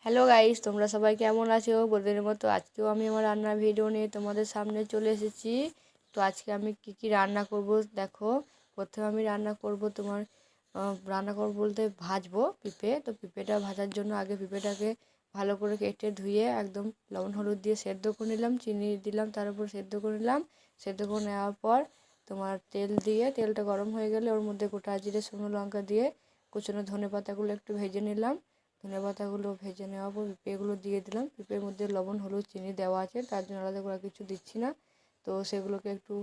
Hello guys, তোমরা সবাই কেমন আছো? প্রতিদিনের মতো আজকেও আমি আমার রান্নার ভিডিও নিয়ে তোমাদের সামনে চলে এসেছি। তো আজকে আমি কি রান্না করব দেখো। প্রথমে আমি রান্না করব বলতে ভাজবো পেঁপে। তো পেঁপেটা ভাজার জন্য আগে পেঁপেটাকে ভালো করে কেটে ধুয়ে একদম লবণ হলুদ দিয়ে সেদ্ধ করে নিলাম, চিনি দিলাম, তার উপর সেদ্ধ করে নিলাম। সেদ্ধ করে নেওয়ার পর তোমার তেল দিয়ে, তেলটা গরম হয়ে গেলে ওর মধ্যে গোটা জিরে, শুকনো লঙ্কা দিয়ে কুচনো ধনেপাতাগুলো একটু ভেজে নিলাম। ধনেপাতাগুলো ভেজে নেওয়ার পর পেঁপেগুলো দিয়ে দিলাম। পেঁপের মধ্যে লবণ, হলুদ, চিনি দেওয়া আছে, তার জন্য আলাদা করে কিছু দিচ্ছি না। তো সেগুলোকে একটু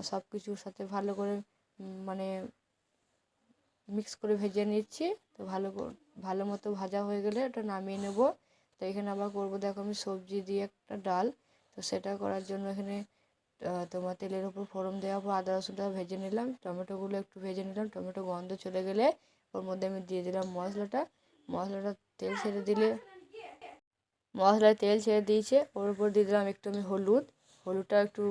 সব কিছুর সাথে ভালো করে মানে মিক্স করে ভেজে নিচ্ছি। তো ভালো মতো ভাজা হয়ে গেলে ওটা নামিয়ে নেব। তো এখানে আবার করবো দেখো আমি সবজি দিয়ে একটা ডাল। তো সেটা করার জন্য এখানে তোমার তেলের উপর ফোড়ন দেওয়ার পর আদা রসুনটা ভেজে নিলাম, টমেটোগুলো একটু ভেজে নিলাম। টমেটো গন্ধ চলে গেলে ওর মধ্যে আমি দিয়ে দিলাম মশলাটা তেল ছেড়ে দিলে মশলায় তেল ছেড়ে দিয়েছে, ওর উপর দিয়ে দিলাম একটু আমি হলুদটা একটু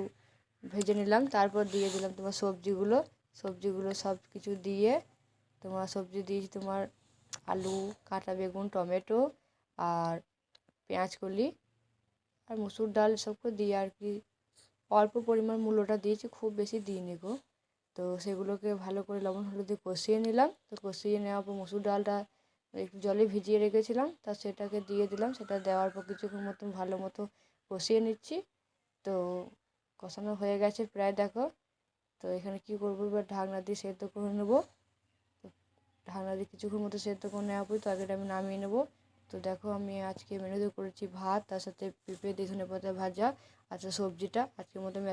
ভেজে নিলাম। তারপর দিয়ে দিলাম তোমার সবজিগুলো সব কিছু দিয়ে তোমার সবজি দিয়েছি তোমার আলু, কাঁটা বেগুন, টমেটো আর পেঁয়াজ কলি আর মুসুর ডাল সবকে দিয়ে আর কি অল্প পরিমাণ মূলোটা দিয়েছি, খুব বেশি দিইনি গো। তো সেগুলোকে ভালো করে লবণ হলুদ দিয়ে কষিয়ে নিলাম। তো কষিয়ে নেওয়ার পর মুসুর ডালটা একটু জলে ভিজিয়ে রেখেছিলাম, তা সেটাকে দিয়ে দিলাম। সেটা দেওয়ার পর কিছুক্ষণ মতন ভালো মতো কষিয়ে নিচ্ছি। তো কষানো হয়ে গেছে প্রায় দেখো। তো এখানে কি করবো, এবার ঢাকনা দিয়ে সেদ্ধ করে নেবো। তো ঢাকনা দিয়ে কিছুক্ষণ মতো সেদ্ধ করে নেওয়ার পর তরকারিটা আমি নামিয়ে নেবো। তো দেখো আমি আজকে মেনুতে করেছি ভাত, তার সাথে পেঁপে দিয়ে ধনেপাতা ভাজা, আচ্ছা সবজিটা আজকের মতো আমি